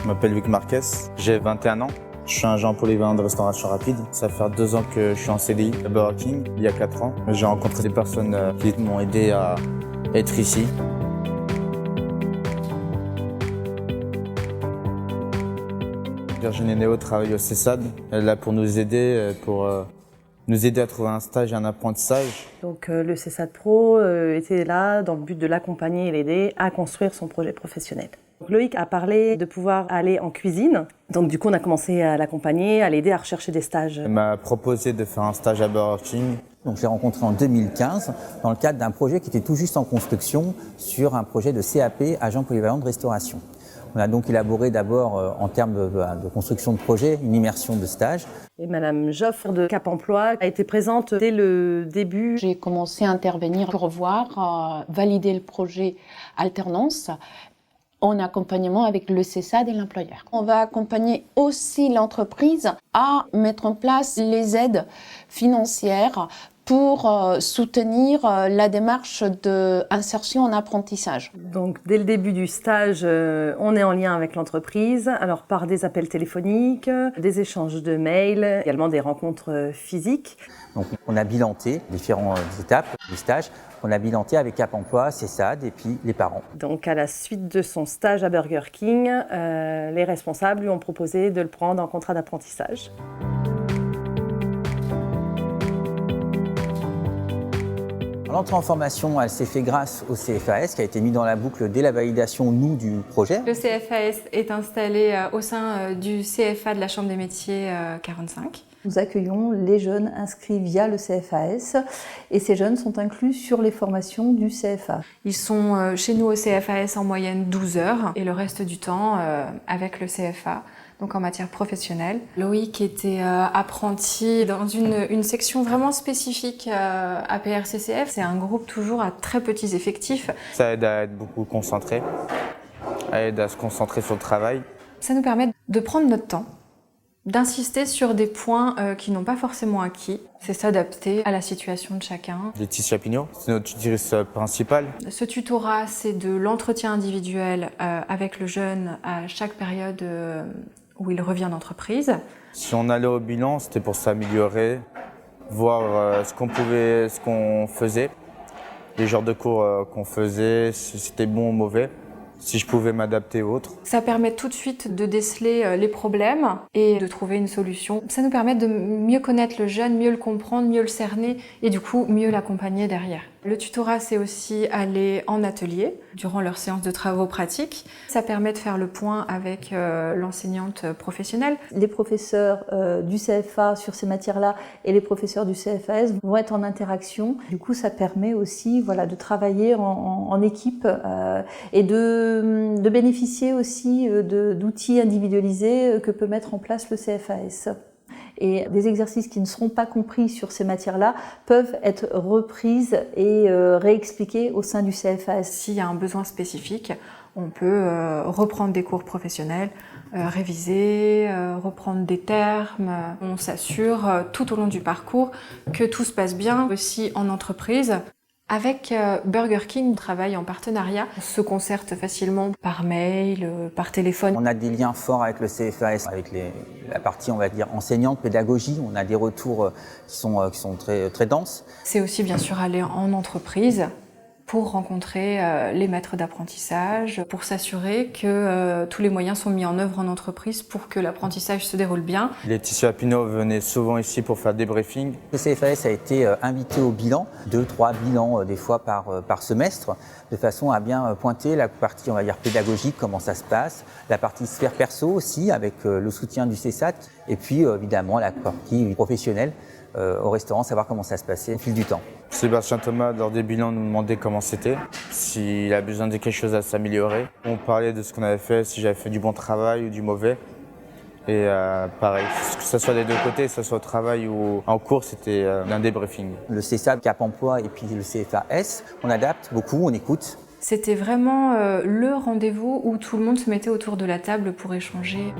Je m'appelle Luc Marquez, j'ai 21 ans. Je suis agent polyvalent de restauration rapide. Ça fait 2 ans que je suis en CDI à Burger King, il y a 4 ans. J'ai rencontré des personnes qui m'ont aidé à être ici. Virginie Néo travaille au CESAD. Elle est là pour nous aider, à trouver un stage et un apprentissage. Donc le CESAD Pro était là dans le but de l'accompagner et l'aider à construire son projet professionnel. Loïc a parlé de pouvoir aller en cuisine. Donc du coup, on a commencé à l'accompagner, à l'aider à rechercher des stages. Elle m'a proposé de faire un stage à Burger King. Donc je l'ai rencontré en 2015 dans le cadre d'un projet qui était tout juste en construction sur un projet de CAP, agent polyvalent de restauration. On a donc élaboré d'abord, en termes de construction de projet, une immersion de stage. Et Madame Joffre de Cap Emploi a été présente dès le début. J'ai commencé à intervenir pour voir, valider le projet alternance en accompagnement avec le CESAD et l'employeur. On va accompagner aussi l'entreprise à mettre en place les aides financières pour soutenir la démarche d'insertion en apprentissage. Donc dès le début du stage, on est en lien avec l'entreprise, alors par des appels téléphoniques, des échanges de mails, également des rencontres physiques. Donc on a bilanté différentes étapes du stage. On a bilanté avec Cap Emploi, CESAD et puis les parents. Donc à la suite de son stage à Burger King, les responsables lui ont proposé de le prendre en contrat d'apprentissage. L'entrée en formation, elle s'est faite grâce au CFAS qui a été mis dans la boucle dès la validation, nous, du projet. Le CFAS est installé au sein du CFA de la Chambre des métiers 45. Nous accueillons les jeunes inscrits via le CFAS et ces jeunes sont inclus sur les formations du CFA. Ils sont chez nous au CFAS en moyenne 12 heures et le reste du temps avec le CFA. Donc en matière professionnelle. Loïc était apprenti dans une section vraiment spécifique à PRCCF. C'est un groupe toujours à très petits effectifs. Ça aide à être beaucoup concentré, ça aide à se concentrer sur le travail. Ça nous permet de prendre notre temps, d'insister sur des points qui n'ont pas forcément acquis. C'est s'adapter à la situation de chacun. Laetitia Pignot, c'est notre tutrice principale. Ce tutorat, c'est de l'entretien individuel avec le jeune à chaque période où il revient d'entreprise. Si on allait au bilan, c'était pour s'améliorer, voir ce qu'on faisait, les genres de cours qu'on faisait, si c'était bon ou mauvais, si je pouvais m'adapter ou autre. Ça permet tout de suite de déceler les problèmes et de trouver une solution. Ça nous permet de mieux connaître le jeune, mieux le comprendre, mieux le cerner et du coup mieux l'accompagner derrière. Le tutorat, c'est aussi aller en atelier durant leur séance de travaux pratiques. Ça permet de faire le point avec l'enseignante professionnelle. Les professeurs du CFA sur ces matières-là et les professeurs du CFAS vont être en interaction. Du coup, ça permet aussi de travailler en équipe et de bénéficier aussi d'outils individualisés que peut mettre en place le CFAS. Et des exercices qui ne seront pas compris sur ces matières-là peuvent être reprises et réexpliqués au sein du CFAS. S'il y a un besoin spécifique, on peut reprendre des cours professionnels, réviser, reprendre des termes. On s'assure tout au long du parcours que tout se passe bien aussi en entreprise. Avec Burger King, on travaille en partenariat. On se concerte facilement par mail, par téléphone. On a des liens forts avec le CFAS, avec la partie, on va dire, enseignante, pédagogie. On a des retours qui sont très, très denses. C'est aussi bien sûr aller en entreprise pour rencontrer les maîtres d'apprentissage, pour s'assurer que tous les moyens sont mis en œuvre en entreprise pour que l'apprentissage se déroule bien. Laetitia Pignot venait souvent ici pour faire des briefings. Le CFAS a été invité au bilan, 2-3 bilans des fois par semestre, de façon à bien pointer la partie, on va dire, pédagogique, comment ça se passe, la partie sphère perso aussi, avec le soutien du CESAT, et puis évidemment la partie professionnelle au restaurant, savoir comment ça se passait au fil du temps. Sébastien Thomas, lors des bilans, nous demandait comment c'était, s'il a besoin de quelque chose à s'améliorer. On parlait de ce qu'on avait fait, si j'avais fait du bon travail ou du mauvais. Et pareil, que ce soit des deux côtés, que ce soit au travail ou en cours, c'était un débriefing. Le CESAD, Cap Emploi et puis le CFAS, on adapte beaucoup, on écoute. C'était vraiment le rendez-vous où tout le monde se mettait autour de la table pour échanger.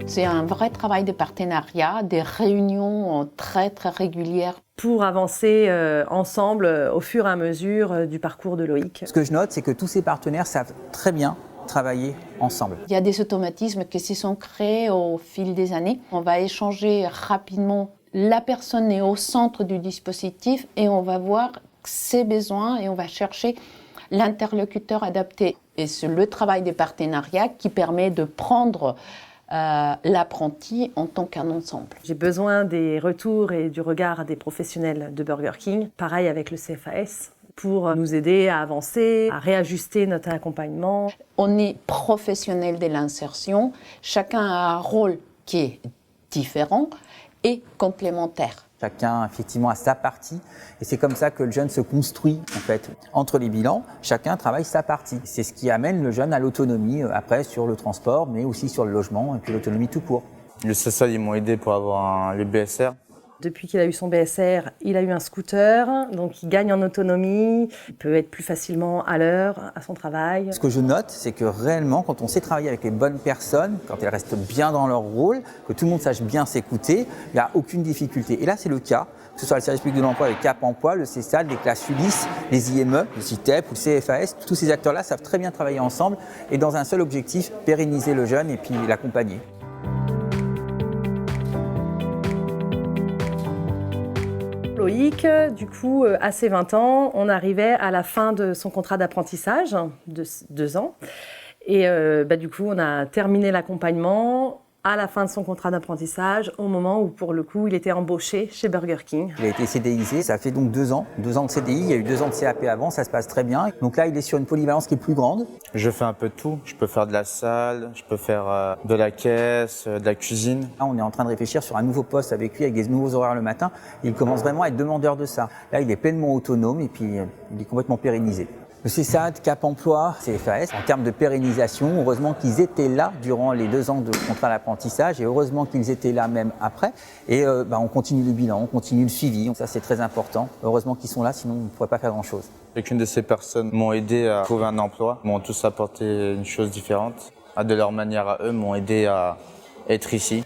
C'est un vrai travail de partenariat, des réunions très très régulières pour avancer ensemble au fur et à mesure du parcours de Loïc. Ce que je note, c'est que tous ces partenaires savent très bien travailler ensemble. Il y a des automatismes qui se sont créés au fil des années. On va échanger rapidement. La personne est au centre du dispositif et on va voir ses besoins et on va chercher l'interlocuteur adapté. Et c'est le travail des partenariats qui permet de prendre l'apprenti en tant qu'un ensemble. J'ai besoin des retours et du regard des professionnels de Burger King, pareil avec le CFAS, pour nous aider à avancer, à réajuster notre accompagnement. On est professionnel de l'insertion, chacun a un rôle qui est différent et complémentaire. Chacun, effectivement, a sa partie. Et c'est comme ça que le jeune se construit, en fait. Entre les bilans, chacun travaille sa partie. C'est ce qui amène le jeune à l'autonomie, après, sur le transport, mais aussi sur le logement, et puis l'autonomie tout court. Le CESAD, ils m'ont aidé pour avoir le BSR. Depuis qu'il a eu son BSR, il a eu un scooter, donc il gagne en autonomie, il peut être plus facilement à l'heure à son travail. Ce que je note, c'est que réellement, quand on sait travailler avec les bonnes personnes, quand elles restent bien dans leur rôle, que tout le monde sache bien s'écouter, il n'y a aucune difficulté. Et là, c'est le cas, que ce soit le service public de l'emploi avec Cap Emploi, le CESAD, les classes Ulysse, les IME, le CITEP ou le CFAS, tous ces acteurs-là savent très bien travailler ensemble et dans un seul objectif, pérenniser le jeune et puis l'accompagner. Loïc, du coup, à ses 20 ans, on arrivait à la fin de son contrat d'apprentissage, de 2 ans. Et du coup, on a terminé l'accompagnement à la fin de son contrat d'apprentissage, au moment où, pour le coup, il était embauché chez Burger King. Il a été CDIsé, ça fait donc 2 ans de CDI, il y a eu 2 ans de CAP avant, ça se passe très bien. Donc là, il est sur une polyvalence qui est plus grande. Je fais un peu de tout. Je peux faire de la salle, je peux faire de la caisse, de la cuisine. Là, on est en train de réfléchir sur un nouveau poste avec lui, avec des nouveaux horaires le matin. Il commence vraiment à être demandeur de ça. Là, il est pleinement autonome et puis il est complètement pérennisé. Le CESAD, Cap Emploi, CFAS, en termes de pérennisation, heureusement qu'ils étaient là durant les 2 ans de contrat d'apprentissage et heureusement qu'ils étaient là même après. Et on continue le bilan, on continue le suivi, ça c'est très important. Heureusement qu'ils sont là, sinon on ne pourrait pas faire grand-chose. Chacune de ces personnes m'ont aidé à trouver un emploi, m'ont tous apporté une chose différente. De leur manière à eux, m'ont aidé à être ici.